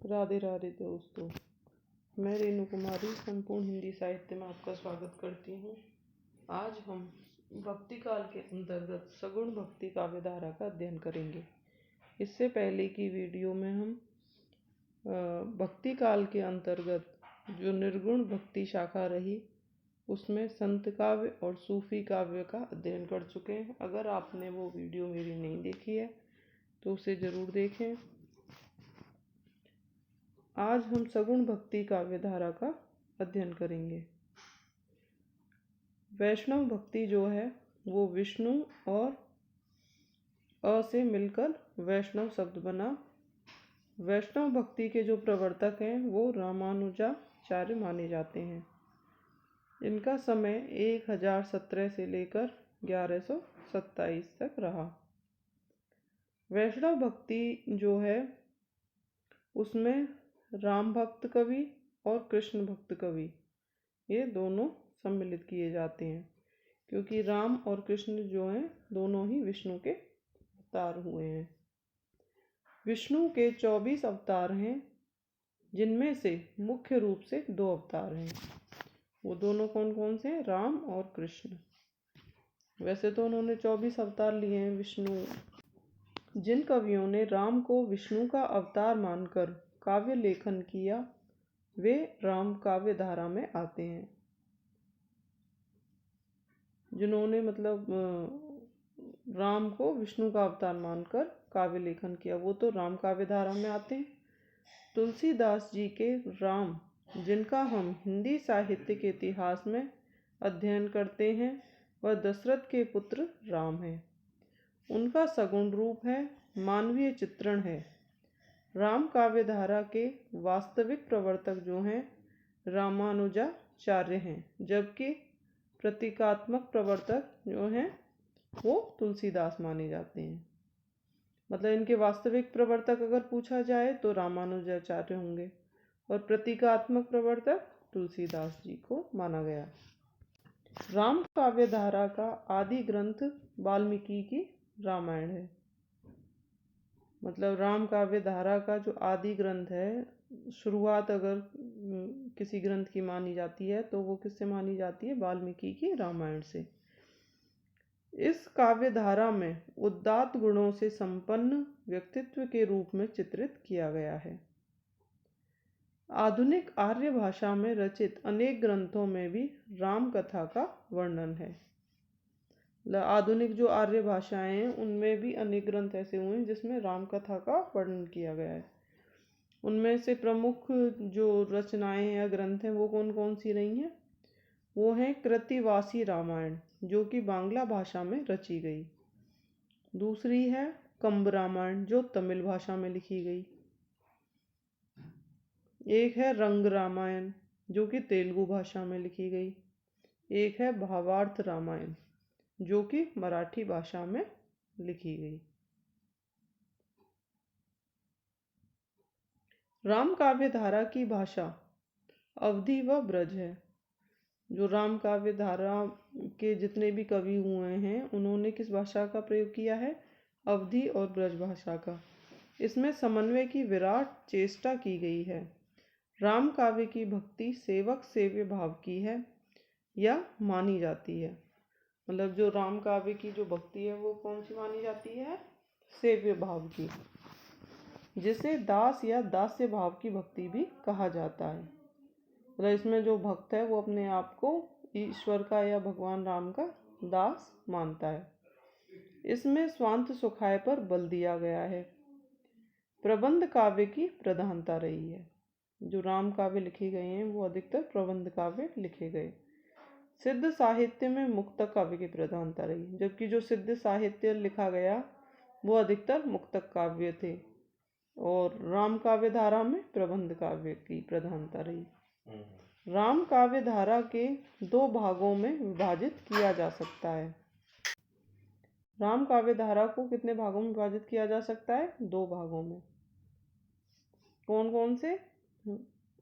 राधे राधे दोस्तों। मैं रेणु कुमारी संपूर्ण हिंदी साहित्य में आपका स्वागत करती हूँ। आज हम भक्ति काल के अंतर्गत सगुण भक्ति काव्य धारा का अध्ययन करेंगे। इससे पहले की वीडियो में हम भक्ति काल के अंतर्गत जो निर्गुण भक्ति शाखा रही उसमें संत काव्य और सूफी काव्य का अध्ययन कर चुके हैं। अगर आपने वो वीडियो मेरी नहीं देखी है तो उसे ज़रूर देखें। आज हम सगुण भक्ति काव्य धारा का अध्ययन करेंगे। वैष्णव भक्ति जो है वो विष्णु और अ से मिलकर वैष्णव शब्द बना। वैष्णव भक्ति के जो प्रवर्तक हैं वो रामानुजाचार्य माने जाते हैं। इनका समय 1017 से लेकर 1127 तक रहा। वैष्णव भक्ति जो है उसमें राम भक्त कवि और कृष्ण भक्त कवि ये दोनों सम्मिलित किए जाते हैं, क्योंकि राम और कृष्ण जो हैं दोनों ही विष्णु के अवतार हुए हैं। विष्णु के 24 अवतार हैं, जिनमें से मुख्य रूप से 2 अवतार हैं। वो दोनों कौन कौन से हैं? राम और कृष्ण। वैसे तो उन्होंने 24 अवतार लिए हैं विष्णु। जिन कवियों ने राम को विष्णु का अवतार मानकर काव्य लेखन किया वे राम काव्य धारा में आते हैं। जिन्होंने राम को विष्णु का अवतार मानकर काव्य लेखन किया वो तो राम काव्य धारा में आते हैं। तुलसीदास जी के राम, जिनका हम हिंदी साहित्य के इतिहास में अध्ययन करते हैं, वह दशरथ के पुत्र राम हैं। उनका सगुण रूप है, मानवीय चित्रण है। राम काव्य धारा के वास्तविक प्रवर्तक जो हैं रामानुजाचार्य हैं, जबकि प्रतीकात्मक प्रवर्तक जो हैं वो तुलसीदास माने जाते हैं। मतलब इनके वास्तविक प्रवर्तक अगर पूछा जाए तो रामानुजाचार्य होंगे और प्रतीकात्मक प्रवर्तक तुलसीदास जी को माना गया। राम काव्य धारा का आदि ग्रंथ वाल्मीकि की रामायण है। मतलब राम काव्य धारा का जो आदि ग्रंथ है, शुरुआत अगर किसी ग्रंथ की मानी जाती है तो वो किससे मानी जाती है? वाल्मीकि की रामायण से। इस काव्य धारा में उदात्त गुणों से संपन्न व्यक्तित्व के रूप में चित्रित किया गया है। आधुनिक आर्य भाषा में रचित अनेक ग्रंथों में भी राम कथा का वर्णन है। आधुनिक जो आर्य भाषाएं हैं उनमें भी अनेक ग्रंथ ऐसे हुए हैं जिसमें राम कथा का वर्णन किया गया है। उनमें से प्रमुख जो रचनाएं या ग्रंथ हैं वो कौन कौन सी रही हैं? वो हैं कृतिवासी रामायण, जो कि बांग्ला भाषा में रची गई। दूसरी है कंब रामायण, जो तमिल भाषा में लिखी गई। एक है रंग रामायण, जो कि तेलुगु भाषा में लिखी गई। एक है भावार्थ रामायण, जो कि मराठी भाषा में लिखी गई। राम काव्य धारा की भाषा अवधी व ब्रज है। जो राम काव्य धारा के जितने भी कवि हुए हैं उन्होंने किस भाषा का प्रयोग किया है? अवधी और ब्रज भाषा का। इसमें समन्वय की विराट चेष्टा की गई है। राम काव्य की भक्ति सेवक सेव्य भाव की है या मानी जाती है। मतलब जो राम काव्य की जो भक्ति है वो कौन सी मानी जाती है? सेव्य भाव की, जिसे दास या दास्य भाव की भक्ति भी कहा जाता है। मतलब इसमें जो भक्त है वो अपने आप को ईश्वर का या भगवान राम का दास मानता है। इसमें स्वांत सुखाय पर बल दिया गया है। प्रबंध काव्य की प्रधानता रही है। जो राम काव्य लिखे गए हैं वो अधिकतर प्रबंध काव्य लिखे गए। सिद्ध साहित्य में मुक्तक काव्य की प्रधानता रही, जबकि जो सिद्ध साहित्य लिखा गया वो अधिकतर मुक्तक काव्य थे। और राम काव्य धारा में प्रबंध काव्य की प्रधानता रही। राम काव्य धारा के 2 भागों में विभाजित किया जा सकता है। राम काव्य धारा को कितने भागों में विभाजित किया जा सकता है? 2 भागों में। कौन कौन से?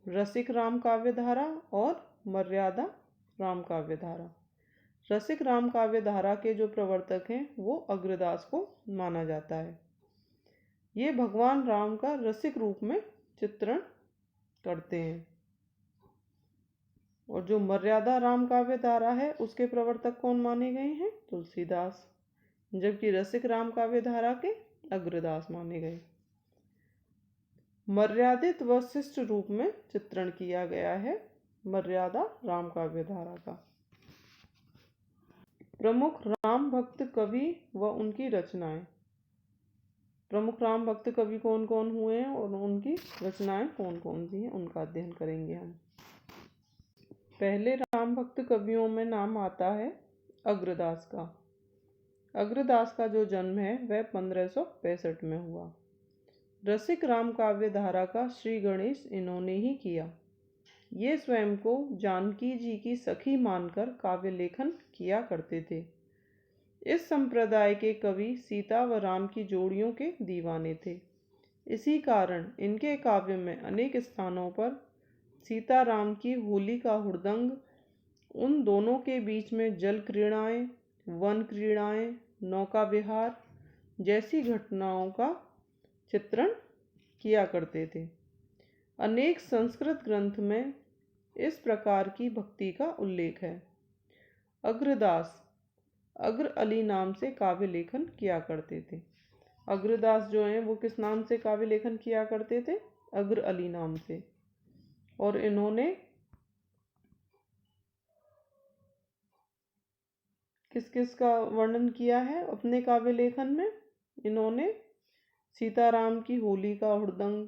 रसिक राम काव्य धारा और मर्यादा राम काव्य धारा। रसिक राम काव्य धारा के जो प्रवर्तक हैं वो अग्रदास को माना जाता है। ये भगवान राम का रसिक रूप में चित्रण करते हैं। और जो मर्यादा राम काव्य धारा है उसके प्रवर्तक कौन माने गए हैं? तुलसीदास। जबकि रसिक राम काव्य धारा के अग्रदास माने गए। मर्यादित व शिष्ट रूप में चित्रण किया गया है मर्यादा राम काव्य धारा का। प्रमुख राम भक्त कवि व उनकी रचनाएं। प्रमुख राम भक्त कवि कौन कौन हुए हैं और उनकी रचनाएं कौन कौन सी हैं उनका अध्ययन करेंगे हम। पहले राम भक्त कवियों में नाम आता है अग्रदास का। अग्रदास का जो जन्म है वह 1565 में हुआ। रसिक राम काव्य धारा का श्री गणेश इन्होंने ही किया। ये स्वयं को जानकी जी की सखी मानकर काव्य लेखन किया करते थे। इस संप्रदाय के कवि सीता व राम की जोड़ियों के दीवाने थे। इसी कारण इनके काव्य में अनेक स्थानों पर सीता राम की होली का हुड़दंग, उन दोनों के बीच में जल क्रीड़ाएं, वन क्रीड़ाएं, नौका विहार जैसी घटनाओं का चित्रण किया करते थे। अनेक संस्कृत ग्रंथ में इस प्रकार की भक्ति का उल्लेख है। अग्रदास अग्र अली नाम से काव्य लेखन किया करते थे। अग्रदास जो हैं वो किस नाम से काव्य लेखन किया करते थे? अग्र अली नाम से। और इन्होंने किस किस का वर्णन किया है अपने काव्य लेखन में? इन्होंने सीताराम की होली का हुड़दंग,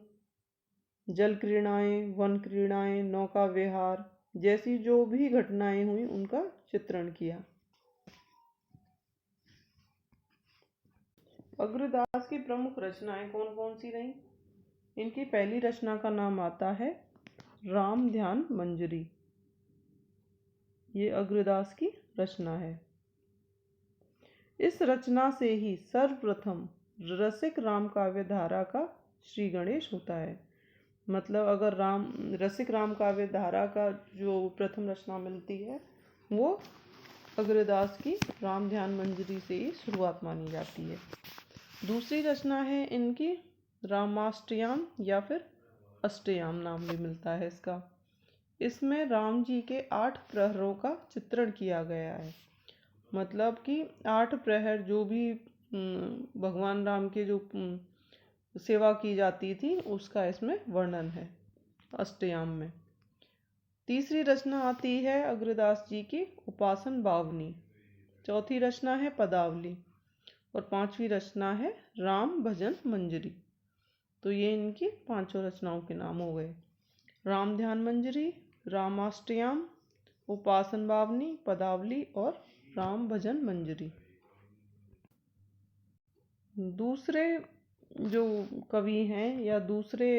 जल क्रीड़ाएं, वन क्रीड़ाएं, नौका विहार जैसी जो भी घटनाएं हुई उनका चित्रण किया। अग्रदास की प्रमुख रचनाएं कौन कौन सी रहीं? इनकी पहली रचना का नाम आता है राम ध्यान मंजरी। ये अग्रदास की रचना है। इस रचना से ही सर्वप्रथम रसिक राम काव्य धारा का श्री गणेश होता है। मतलब अगर रसिक राम काव्य धारा का जो प्रथम रचना मिलती है वो अग्रदास की राम ध्यान मंजरी से ही शुरुआत मानी जाती है। दूसरी रचना है इनकी रामाष्टयाम या फिर अष्टयाम नाम भी मिलता है इसका। इसमें राम जी के 8 प्रहरों का चित्रण किया गया है। मतलब कि 8 प्रहर जो भी भगवान राम के जो सेवा की जाती थी उसका इसमें वर्णन है अष्टयाम में। तीसरी रचना आती है अग्रदास जी की उपासन बावनी। चौथी रचना है पदावली और 5वीं रचना है राम भजन मंजरी। तो ये इनकी 5 रचनाओं के नाम हो गए। राम ध्यान मंजरी, रामाष्टयाम, उपासन बावनी, पदावली और राम भजन मंजरी। दूसरे जो कवि हैं या दूसरे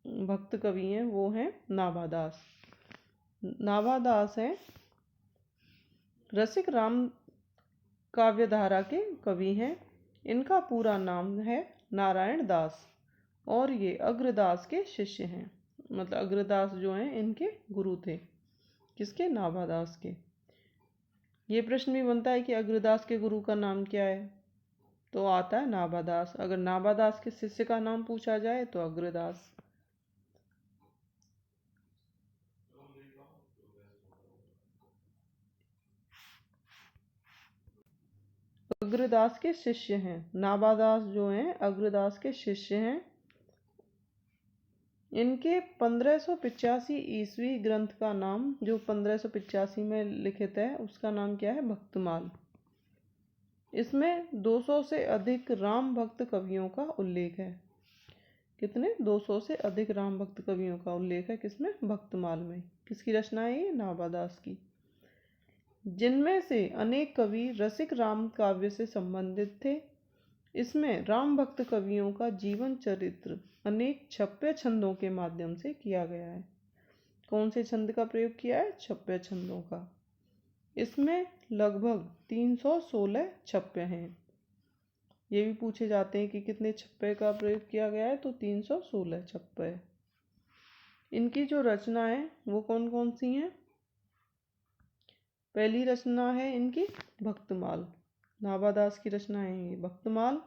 भक्त कवि हैं वो हैं नाभादास। नाभादास हैं रसिक राम काव्य धारा के कवि हैं। इनका पूरा नाम है नारायण दास और ये अग्रदास के शिष्य हैं। मतलब अग्रदास जो हैं इनके गुरु थे। किसके? नाभादास के। ये प्रश्न भी बनता है कि अग्रदास के गुरु का नाम क्या है? तो आता है नाभादास। अगर नाभादास के शिष्य का नाम पूछा जाए तो अग्रदास। अग्रदास के शिष्य हैं। नाभादास जो हैं अग्रदास के शिष्य हैं। इनके 1585 ईस्वी ग्रंथ का नाम जो 1585 में लिखित है उसका नाम क्या है? भक्तमाल। इसमें 200 से अधिक राम भक्त कवियों का उल्लेख है। कितने? 200 से अधिक राम भक्त कवियों का उल्लेख है। किसमें? भक्तमाल में। किसकी रचना है ये? नाभादास की। जिनमें से अनेक कवि रसिक राम काव्य से संबंधित थे। इसमें राम भक्त कवियों का जीवन चरित्र अनेक छप्पे छंदों के माध्यम से किया गया है। कौन से छंद का प्रयोग किया है? छप्पे छंदों का। इसमें लगभग 316 छप्पे हैं। ये भी पूछे जाते हैं कि कितने छप्पे का प्रयोग किया गया है, तो 316 छप्पे। इनकी जो रचना है वो कौन कौन सी हैं? पहली रचना है इनकी भक्तमाल। नाभादास की रचना है ये भक्तमाल,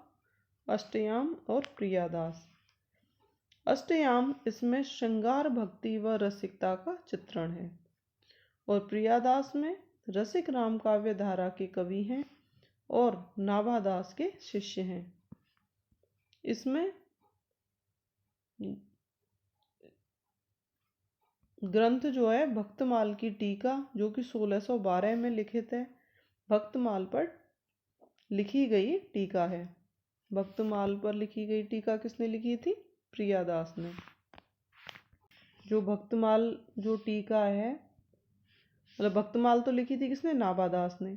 अष्टयाम और प्रियादास। अष्टयाम इसमें श्रृंगार भक्ति व रसिकता का चित्रण है। और प्रियादास में रसिक राम काव्य धारा के कवि हैं और नाभादास के शिष्य हैं। इसमें ग्रंथ जो है भक्तमाल की टीका, जो कि 1612 में लिखित है, भक्तमाल पर लिखी गई टीका है। भक्तमाल पर लिखी गई टीका किसने लिखी थी? प्रियादास ने। जो भक्तमाल जो टीका है, मतलब भक्तमाल तो लिखी थी किसने? नाभादास ने।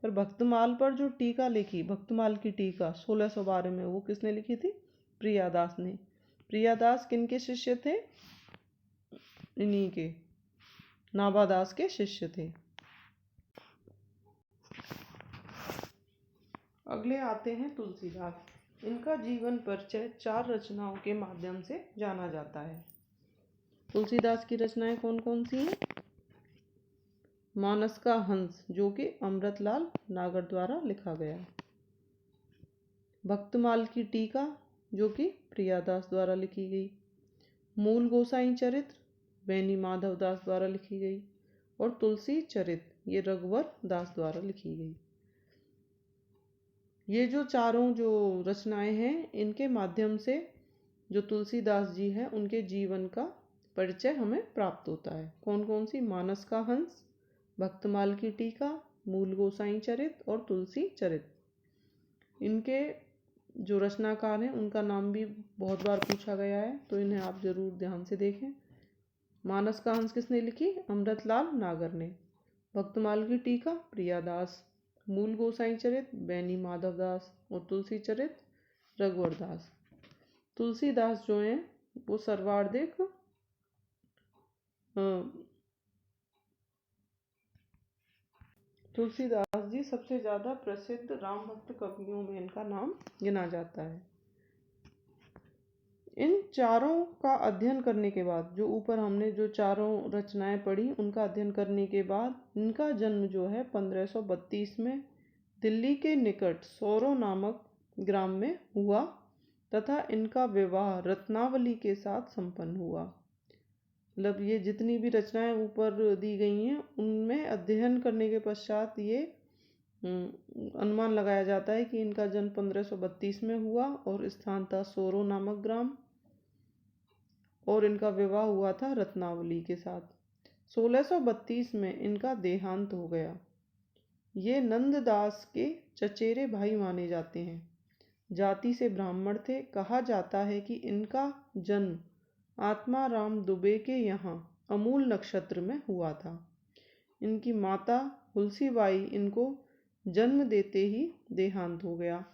पर भक्तमाल पर जो टीका लिखी, भक्तमाल की टीका 1612 में, वो किसने लिखी थी? प्रियादास ने। प्रियादास किनके शिष्य थे? इन्हीं के, नाभादास के शिष्य थे। अगले आते हैं तुलसीदास। इनका जीवन परिचय 4 रचनाओं के माध्यम से जाना जाता है। तुलसीदास की रचनाएं कौन कौन सी हैं? मानस का हंस, जो कि अमृतलाल नागर द्वारा लिखा गया। भक्तमाल की टीका, जो कि प्रियादास द्वारा लिखी गई। मूल गोसाई चरित्र बैनी माधव दास द्वारा लिखी गई। और तुलसी चरित्र ये रघुवर दास द्वारा लिखी गई। ये जो चारों जो रचनाएं हैं, इनके माध्यम से जो तुलसीदास जी हैं उनके जीवन का परिचय हमें प्राप्त होता है। कौन कौन सी? मानस का हंस, भक्तमाल की टीका, मूल गोसाई चरित्र और तुलसी चरित्र। इनके जो रचनाकार हैं उनका नाम भी बहुत बार पूछा गया है, तो इन्हें आप जरूर ध्यान से देखें। मानस का हंस किसने लिखी? अमृतलाल नागर ने। भक्तमाल की टीका प्रियादास। मूल गोसाई चरित्र बैनी माधव दास। और तुलसी चरित्र रघुवर दास। तुलसीदास जो हैं वो सर्वाधिक तुलसीदास जी सबसे ज़्यादा प्रसिद्ध राम भक्त कवियों में इनका नाम गिना जाता है। इन चारों का अध्ययन करने के बाद, जो ऊपर हमने जो चारों रचनाएं पढ़ी, उनका अध्ययन करने के बाद इनका जन्म जो है 1532 में दिल्ली के निकट सोरो नामक ग्राम में हुआ तथा इनका विवाह रत्नावली के साथ संपन्न हुआ। मतलब ये जितनी भी रचनाएं ऊपर दी गई हैं उनमें अध्ययन करने के पश्चात ये अनुमान लगाया जाता है कि इनका जन्म 1532 में हुआ और स्थान था सोरो नामक ग्राम, और इनका विवाह हुआ था रत्नावली के साथ। 1632 में इनका देहांत हो गया। ये नंददास के चचेरे भाई माने जाते हैं। जाति से ब्राह्मण थे। कहा जाता है कि इनका जन्म आत्माराम दुबे के यहाँ अमूल नक्षत्र में हुआ था। इनकी माता हुलसीबाई इनको जन्म देते ही देहांत हो गया।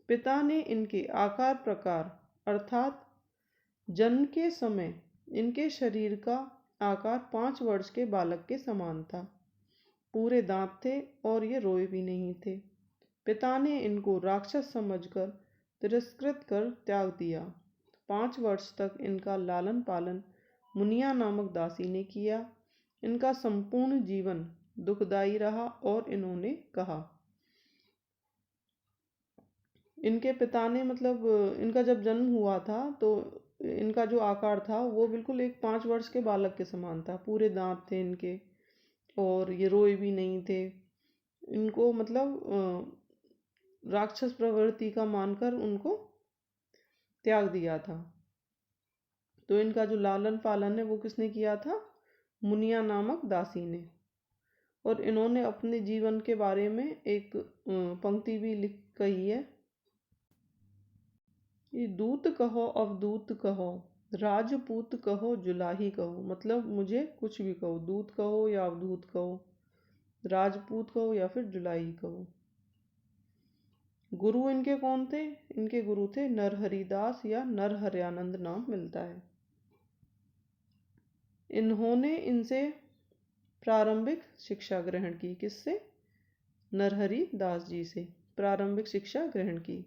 पिता ने इनके आकार प्रकार अर्थात जन्म के समय इनके शरीर का आकार 5 वर्ष के बालक के समान था। पूरे दांत थे और ये रोए भी नहीं थे। पिता ने इनको राक्षस समझकर तिरस्कृत कर त्याग दिया। 5 वर्ष तक इनका लालन पालन मुनिया नामक दासी ने किया। इनका संपूर्ण जीवन दुखदायी रहा और इन्होंने कहा, इनके पिता ने, मतलब इनका जब जन्म हुआ था तो इनका जो आकार था वो बिल्कुल एक 5 वर्ष के बालक के समान था। पूरे दांत थे इनके और ये रोए भी नहीं थे। इनको मतलब राक्षस प्रवृत्ति का मानकर उनको त्याग दिया था। तो इनका जो लालन पालन है वो किसने किया था? मुनिया नामक दासी ने। और इन्होंने अपने जीवन के बारे में एक पंक्ति भी लिख कही है, ये दूत कहो अवधूत कहो, राजपूत कहो जुलाही कहो। मतलब मुझे कुछ भी कहो, दूत कहो या अवधूत कहो, राजपूत कहो या फिर जुलाही कहो। गुरु इनके कौन थे? इनके गुरु थे नरहरिदास या नरहरयानंद नाम मिलता है। इन्होंने इनसे प्रारंभिक शिक्षा ग्रहण की। किससे? नरहरि दास जी से प्रारंभिक शिक्षा ग्रहण की।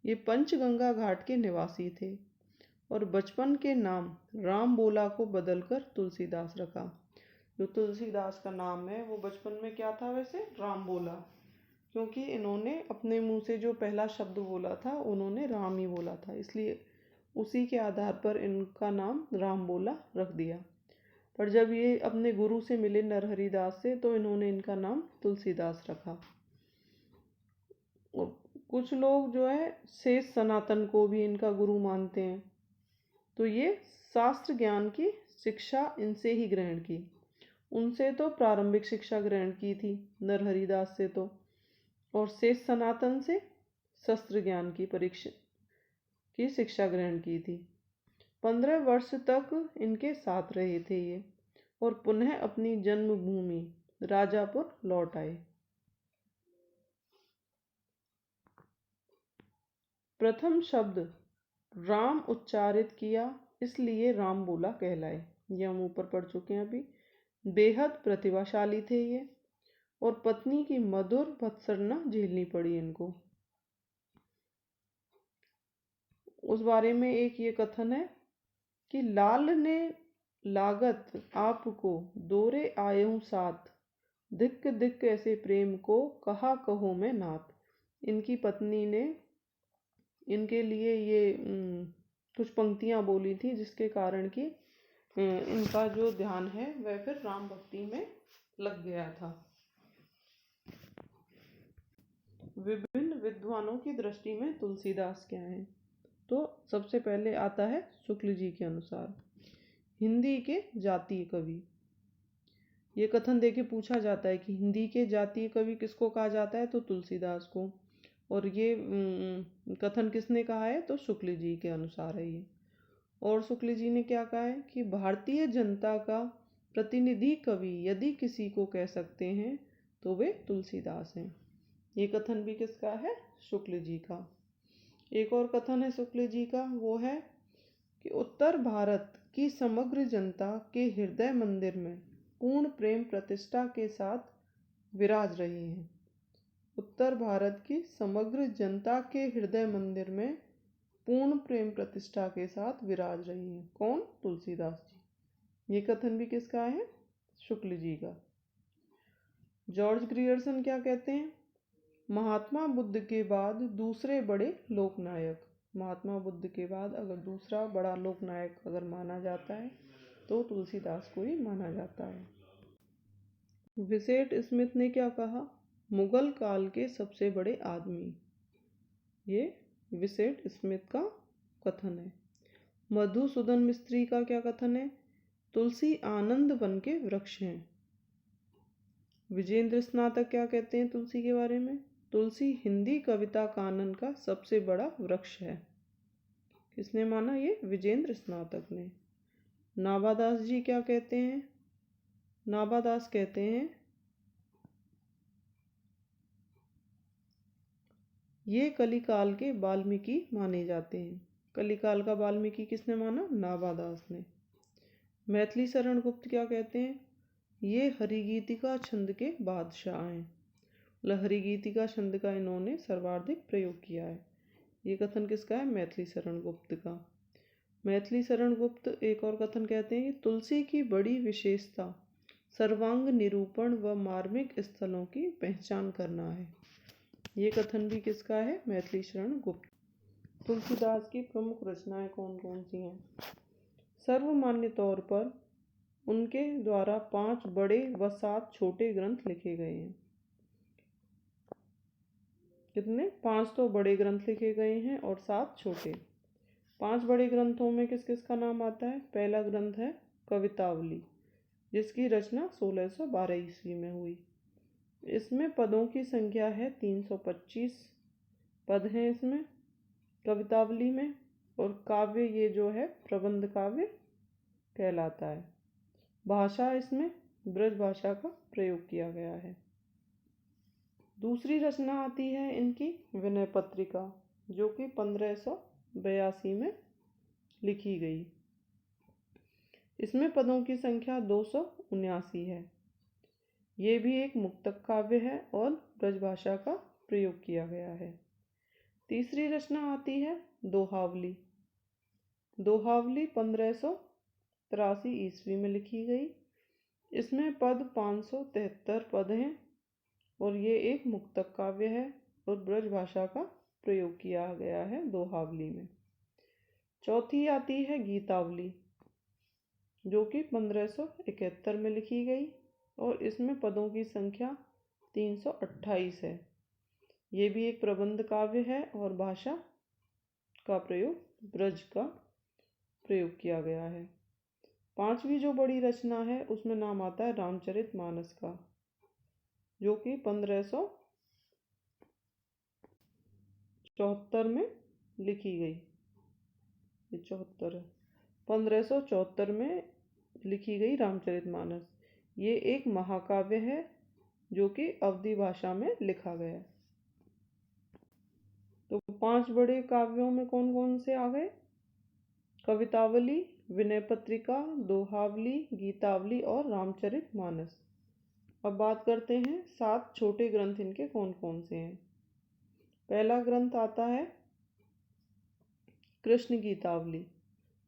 ये पंचगंगा घाट के निवासी थे और बचपन के नाम राम बोला को बदलकर तुलसीदास रखा। जो तुलसीदास का नाम है वो बचपन में क्या था वैसे? राम बोला, क्योंकि इन्होंने अपने मुंह से जो पहला शब्द बोला था उन्होंने राम ही बोला था, इसलिए उसी के आधार पर इनका नाम रामबोला रख दिया। पर जब ये अपने गुरु से मिले नरहरि दास से, तो इन्होंने इनका नाम तुलसीदास रखा। और कुछ लोग जो है शेष सनातन को भी इनका गुरु मानते हैं। तो ये शास्त्र ज्ञान की शिक्षा इनसे ही ग्रहण की। उनसे तो प्रारंभिक शिक्षा ग्रहण की थी नरहरि दास से तो, और शेष सनातन से शस्त्र ज्ञान की परीक्षा की शिक्षा ग्रहण की थी। 15 वर्ष तक इनके साथ रहे थे ये, और पुनः अपनी जन्मभूमि राजापुर लौट आए। प्रथम शब्द राम उच्चारित किया, इसलिए रामबोला कहलाए। ये हम ऊपर पढ़ चुके हैं अभी। बेहद प्रतिभाशाली थे ये, और पत्नी की मधुर भत्सना झेलनी पड़ी इनको। उस बारे में एक ये कथन है कि लाल ने लागत आपको दोरे आयहूँ साथ, धिक्क धिक्क ऐसे प्रेम को कहा कहो मैं नाथ। इनकी पत्नी ने इनके लिए ये कुछ पंक्तियाँ बोली थी, जिसके कारण कि इनका जो ध्यान है वह फिर राम भक्ति में लग गया था। विभिन्न विद्वानों की दृष्टि में तुलसीदास क्या है? तो सबसे पहले आता है शुक्ल जी के अनुसार हिंदी के जातीय कवि। ये कथन देके पूछा जाता है कि हिंदी के जातीय कवि किसको कहा जाता है? तो तुलसीदास को। और ये कथन किसने कहा है? तो शुक्ल जी के अनुसार है ये। और शुक्ल जी ने क्या कहा है कि भारतीय जनता का प्रतिनिधि कवि यदि किसी को कह सकते हैं तो वे तुलसीदास हैं। ये कथन भी किसका है? शुक्ल जी का। एक और कथन है शुक्ल जी का, वो है कि उत्तर भारत की समग्र जनता के हृदय मंदिर में पूर्ण प्रेम प्रतिष्ठा के साथ विराज रही हैं। उत्तर भारत की समग्र जनता के हृदय मंदिर में पूर्ण प्रेम प्रतिष्ठा के साथ विराज रही हैं। कौन? तुलसीदास जी। ये कथन भी किसका है? शुक्ल जी का। जॉर्ज ग्रियर्सन क्या कहते हैं? महात्मा बुद्ध के बाद दूसरे बड़े लोकनायक। महात्मा बुद्ध के बाद अगर दूसरा बड़ा लोकनायक अगर माना जाता है तो तुलसीदास को ही माना जाता है। विसेट स्मिथ ने क्या कहा? मुगल काल के सबसे बड़े आदमी। ये विसेट स्मिथ का कथन है। मधुसूदन मिस्त्री का क्या कथन है? तुलसी आनंद वन के वृक्ष हैं। विजेंद्र स्नातक क्या कहते हैं तुलसी के बारे में? तुलसी हिंदी कविता कानन का सबसे बड़ा वृक्ष है। किसने माना? ये विजेंद्र स्नातक ने। नाभादास जी क्या कहते हैं? नाभादास कहते हैं ये कलिकाल के वाल्मीकि माने जाते हैं। कलिकाल का वाल्मीकि किसने माना? नाभादास ने। मैथिली शरण गुप्त क्या कहते हैं? ये हरिगीतिका छंद के बादशाह हैं। मतलब हरिगीतिका छंद का इन्होंने सर्वाधिक प्रयोग किया है। ये कथन किसका है? मैथिली शरण गुप्त का। मैथिली शरण गुप्त एक और कथन कहते हैं कि तुलसी की बड़ी विशेषता सर्वांग निरूपण व मार्मिक स्थलों की पहचान करना है। ये कथन भी किसका है? मैथिली शरण गुप्त। तुलसीदास की प्रमुख रचनाएं कौन कौन सी हैं? सर्वमान्य तौर पर उनके द्वारा 5 बड़े व 7 छोटे ग्रंथ लिखे गए हैं। कितने? 5 तो बड़े ग्रंथ लिखे गए हैं और 7 छोटे। 5 बड़े ग्रंथों में किस किस का नाम आता है? पहला ग्रंथ है कवितावली, जिसकी रचना 1612 ईस्वी में हुई। इसमें पदों की संख्या है 325 पद हैं इसमें कवितावली में। और काव्य ये जो है प्रबंध काव्य कहलाता है। भाषा इसमें ब्रज भाषा का प्रयोग किया गया है। दूसरी रचना आती है इनकी विनय पत्रिका, जो कि 1582 में लिखी गई। इसमें पदों की संख्या 279 है। ये भी एक मुक्तक काव्य है और ब्रजभाषा का प्रयोग किया गया है। तीसरी रचना आती है दोहावली। दोहावली 1583 ईस्वी में लिखी गई। इसमें पद 573 पद हैं और ये एक मुक्तक काव्य है और ब्रजभाषा का प्रयोग किया गया है दोहावली में। चौथी आती है गीतावली, जो कि 1571 में लिखी गई और इसमें पदों की संख्या 328 है। ये भी एक प्रबंध काव्य है और भाषा का प्रयोग ब्रज का प्रयोग किया गया है। पांचवी जो बड़ी रचना है उसमें नाम आता है रामचरितमानस का, जो कि 1574 में लिखी गई। ये 74 है, 1574 में लिखी गई रामचरितमानस। ये एक महाकाव्य है जो कि अवधी भाषा में लिखा गया है। तो 5 बड़े काव्यों में कौन कौन से आ गए? कवितावली, विनय पत्रिका, दोहावली, गीतावली और रामचरितमानस। अब बात करते हैं 7 छोटे ग्रंथ इनके कौन कौन से हैं। पहला ग्रंथ आता है कृष्ण गीतावली,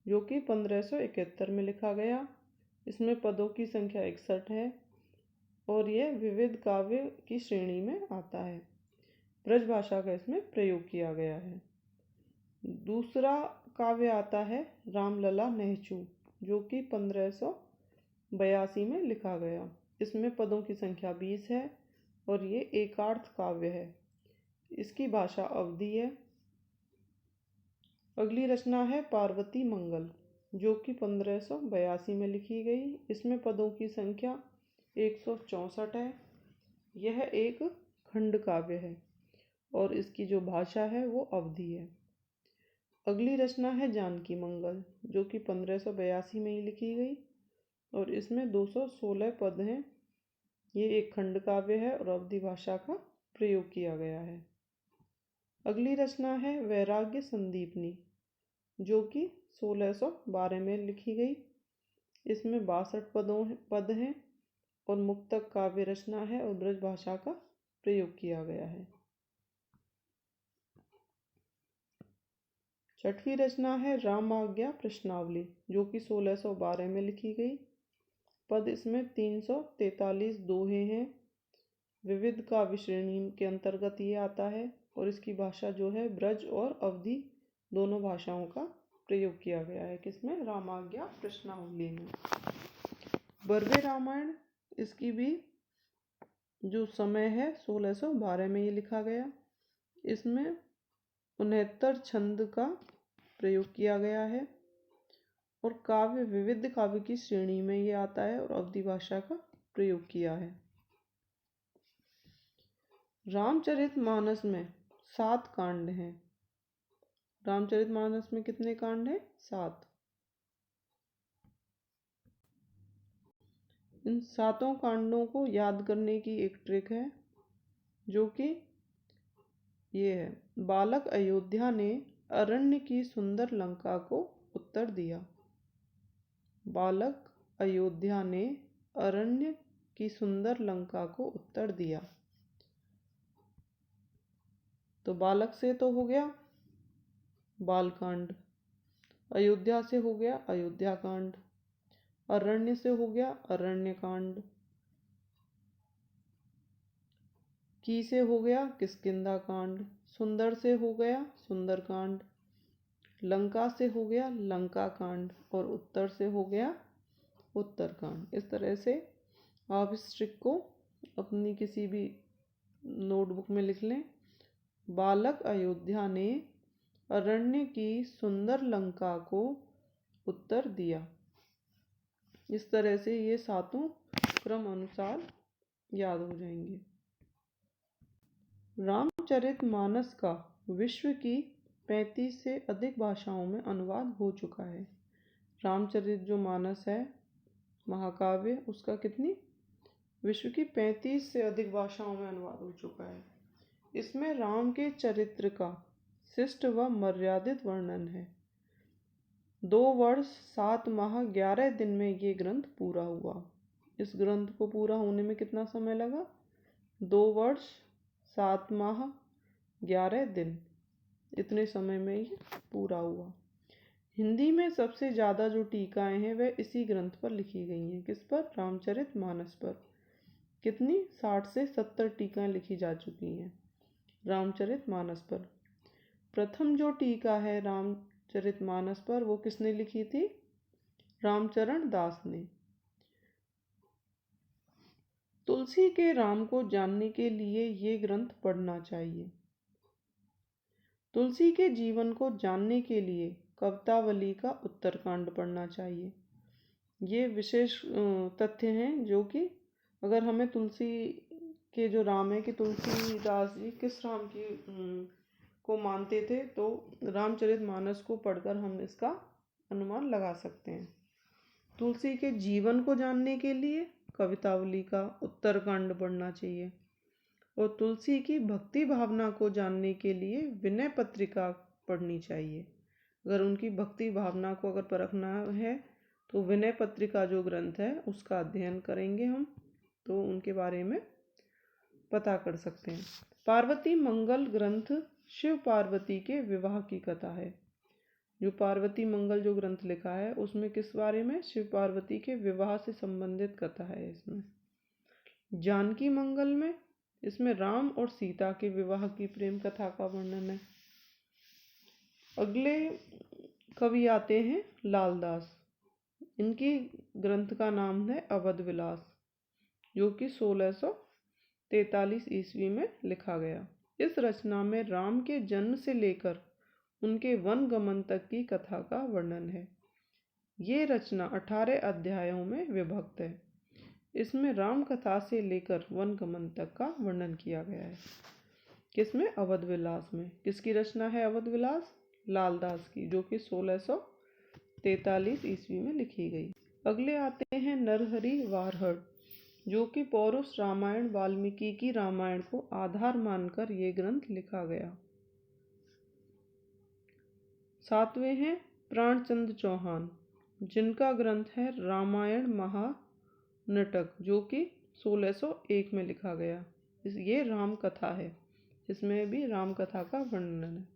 जो कि 1571 में लिखा गया। इसमें पदों की संख्या 61 है और यह विविध काव्य की श्रेणी में आता है। ब्रज भाषा का इसमें प्रयोग किया गया है। दूसरा काव्य आता है रामलला नहचू, जो कि 1582 में लिखा गया। इसमें पदों की संख्या 20 है और ये एकार्थ काव्य है। इसकी भाषा अवधी है। अगली रचना है पार्वती मंगल, जो कि 1582 में लिखी गई। इसमें पदों की संख्या 164 है। यह एक खंड काव्य है और इसकी जो भाषा है वो अवधी है। अगली रचना है जानकी मंगल, जो कि 1582 में ही लिखी गई और इसमें 216 पद हैं। ये एक खंड काव्य है और अवधी भाषा का प्रयोग किया गया है। अगली रचना है वैराग्य संदीपनी, जो कि 1612 में लिखी गई। इसमें 62 पद हैं और मुक्तक काव्य रचना है और ब्रज भाषा का प्रयोग किया गया है। छठवीं रचना है रामाज्ञा प्रश्नावली, जो कि 1612 में लिखी गई। पद इसमें 343 दोहे हैं। विविध काव्य श्रेणी के अंतर्गत ये आता है और इसकी भाषा जो है ब्रज और अवधी दोनों भाषाओं का प्रयोग किया गया है। किसमें? रामाज्ञा प्रश्नावली में। 12वें रामायण, इसकी भी जो समय है 1612 में ये लिखा गया। इसमें 69 छंद का प्रयोग किया गया है और काव्य विविध काव्य की श्रेणी में ये आता है और अवधी भाषा का प्रयोग किया है। रामचरितमानस में 7 कांड हैं। रामचरितमानस में कितने कांड हैं? 7। इन 7 कांडों को याद करने की एक ट्रिक है, जो कि ये है। बालक अयोध्या ने अरण्य की सुंदर लंका को उत्तर दिया। बालक अयोध्या ने अरण्य की सुंदर लंका को उत्तर दिया। तो बालक से तो हो गया बालकांड, अयोध्या से हो गया अयोध्या कांड, अरण्य से हो गया अरण्य कांड, की से हो गया किष्किंधा कांड, सुंदर से हो गया सुंदर कांड, लंका से हो गया लंका कांड और उत्तर से हो गया उत्तर कांड। इस तरह से आप इस ट्रिक को अपनी किसी भी नोटबुक में लिख लें। बालक अयोध्या ने अरण्य की सुंदर लंका को उत्तर दिया। इस तरह से ये 7 क्रम अनुसार याद हो जाएंगे। रामचरितमानस का विश्व की 35 से अधिक भाषाओं में अनुवाद हो चुका है। रामचरित जो मानस है महाकाव्य, उसका कितनी विश्व की 35 से अधिक भाषाओं में अनुवाद हो चुका है। इसमें राम के चरित्र का शिष्ट व मर्यादित वर्णन है। 2 वर्ष 7 माह 11 दिन में ये ग्रंथ पूरा हुआ। इस ग्रंथ को पूरा होने में कितना समय लगा? 2 वर्ष 7 माह 11 दिन, इतने समय में ये पूरा हुआ। हिंदी में सबसे ज़्यादा जो टीकाएँ हैं वह इसी ग्रंथ पर लिखी गई हैं। किस पर? रामचरितमानस पर। कितनी? 60 से 70 टीकाएँ लिखी जा चुकी हैं रामचरितमानस पर। प्रथम जो टीका है रामचरितमानस पर वो किसने लिखी थी? रामचरण दास ने। तुलसी के राम को जानने के लिए ये ग्रंथ पढ़ना चाहिए। तुलसी के जीवन को जानने के लिए कवितावली का उत्तरकांड पढ़ना चाहिए। ये विशेष तथ्य हैं जो कि अगर हमें तुलसी के जो राम है कि तुलसीदास जी किस राम की को मानते थे, तो रामचरितमानस को पढ़कर हम इसका अनुमान लगा सकते हैं। तुलसी के जीवन को जानने के लिए कवितावली का उत्तरकांड पढ़ना चाहिए और तुलसी की भक्ति भावना को जानने के लिए विनय पत्रिका पढ़नी चाहिए। अगर उनकी भक्ति भावना को अगर परखना है तो विनय पत्रिका जो ग्रंथ है उसका अध्ययन करेंगे हम, तो उनके बारे में पता कर सकते हैं। पार्वती मंगल ग्रंथ शिव पार्वती के विवाह की कथा है। जो पार्वती मंगल जो ग्रंथ लिखा है उसमें किस बारे में? शिव पार्वती के विवाह से संबंधित कथा है। इसमें जानकी मंगल में इसमें राम और सीता के विवाह की प्रेम कथा का वर्णन है। अगले कवि आते हैं लालदास। इनकी ग्रंथ का नाम है अवध विलास, जो कि 1643 ईस्वी में लिखा गया। इस रचना में राम के जन्म से लेकर उनके वन गमन तक की कथा का वर्णन है। ये रचना 18 अध्यायों में विभक्त है। इसमें राम कथा से लेकर वन गमन तक का वर्णन किया गया है। किसमें? अवध विलास में। किसकी रचना है अवध विलास? लालदास की, जो कि 1643 ईस्वी में लिखी गई। अगले आते हैं नरहरि वारहड़, जो कि पौरुष रामायण वाल्मीकि की रामायण को आधार मानकर ये ग्रंथ लिखा गया। सातवें हैं प्राणचंद चौहान, जिनका ग्रंथ है रामायण महानाटक, जो कि 1601 में लिखा गया। ये राम कथा है, इसमें भी राम कथा का वर्णन है।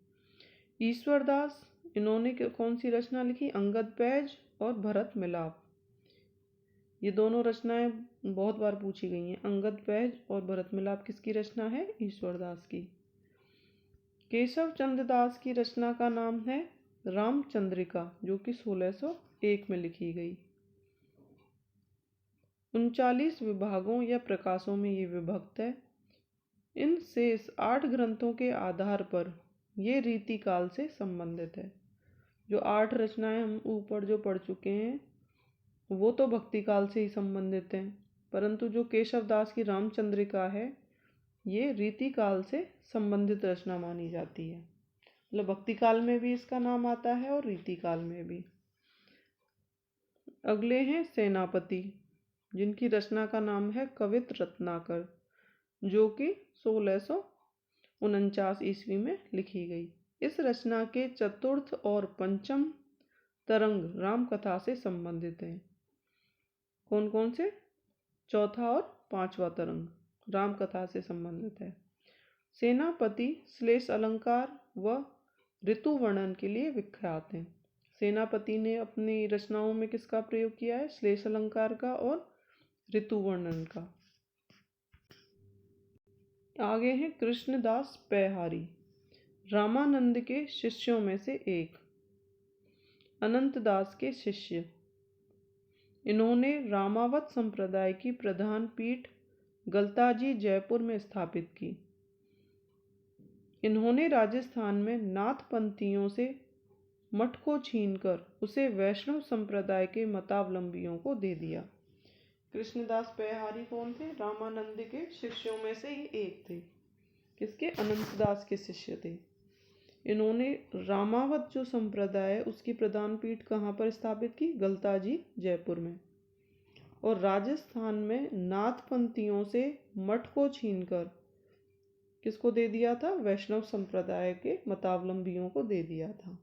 ईश्वरदास, इन्होंने कौन सी रचना लिखी? अंगद पैज और भरत मिलाप। ये दोनों रचनाएं बहुत बार पूछी गई हैं। अंगद पैज और भरत मिलाप किसकी रचना है? ईश्वरदास की। केशव चंद्र दास की रचना का नाम है रामचंद्रिका, जो कि 1601 में लिखी गई। 39 विभागों या प्रकाशों में ये विभक्त है। इन शेष 8 ग्रंथों के आधार पर ये रीतिकाल से संबंधित है। जो 8 रचनाएं हम ऊपर जो पढ़ चुके हैं वो तो भक्ति काल से ही संबंधित हैं, परंतु जो केशव दास की रामचंद्रिका है ये रीति काल से संबंधित रचना मानी जाती है। मतलब भक्ति काल में भी इसका नाम आता है और रीति काल में भी। अगले हैं सेनापति, जिनकी रचना का नाम है कवित रत्नाकर, जो कि 1649 ईस्वी में लिखी गई। इस रचना के चतुर्थ और पंचम तरंग राम कथा से संबंधित हैं। कौन कौन से? चौथा और पांचवा तरंग राम कथा से संबंधित है। सेनापति श्लेष अलंकार व ऋतु वर्णन के लिए विख्यात हैं। सेनापति ने अपनी रचनाओं में किसका प्रयोग किया है? श्लेष अलंकार का और ऋतु वर्णन का। आगे हैं कृष्णदास पैहारी, रामानंद के शिष्यों में से एक, अनंत दास के शिष्य। इन्होंने रामावत संप्रदाय की प्रधान पीठ गलताजी जयपुर में स्थापित की। इन्होंने राजस्थान में नाथपंथियों से मठ को छीनकर उसे वैष्णव संप्रदाय के मतावलंबियों को दे दिया। कृष्णदास पैहारी कौन थे? रामानंद के शिष्यों में से ये एक थे। किसके? अनंत दास के शिष्य थे। इन्होंने रामावत जो संप्रदाय है उसकी प्रधान पीठ कहाँ पर स्थापित की? गलताजी जयपुर में। और राजस्थान में नाथपंथियों से मठ को छीनकर किसको दे दिया था? वैष्णव संप्रदाय के मतावलंबियों को दे दिया था।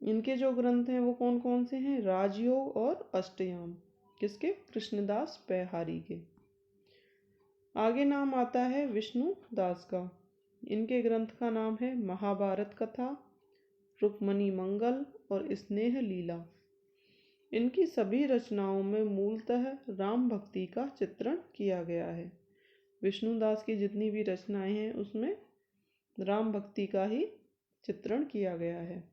इनके जो ग्रंथ हैं वो कौन कौन से हैं? राजयोग और अष्टयाम। किसके? कृष्णदास पैहारी के। आगे नाम आता है विष्णु दास का। इनके ग्रंथ का नाम है महाभारत कथा, रुक्मणी मंगल और स्नेह लीला। इनकी सभी रचनाओं में मूलतः राम भक्ति का चित्रण किया गया है। विष्णुदास की जितनी भी रचनाएं हैं उसमें राम भक्ति का ही चित्रण किया गया है।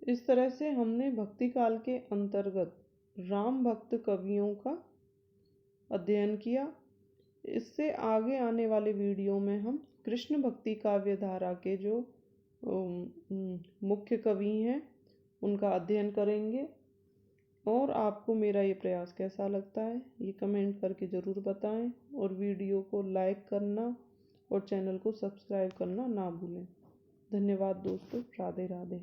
इस तरह से हमने भक्ति काल के अंतर्गत राम भक्त कवियों का अध्ययन किया। इससे आगे आने वाले वीडियो में हम कृष्ण भक्ति काव्य धारा के जो मुख्य कवि हैं उनका अध्ययन करेंगे। और आपको मेरा ये प्रयास कैसा लगता है ये कमेंट करके ज़रूर बताएं, और वीडियो को लाइक करना और चैनल को सब्सक्राइब करना ना भूलें। धन्यवाद दोस्तों। राधे राधे।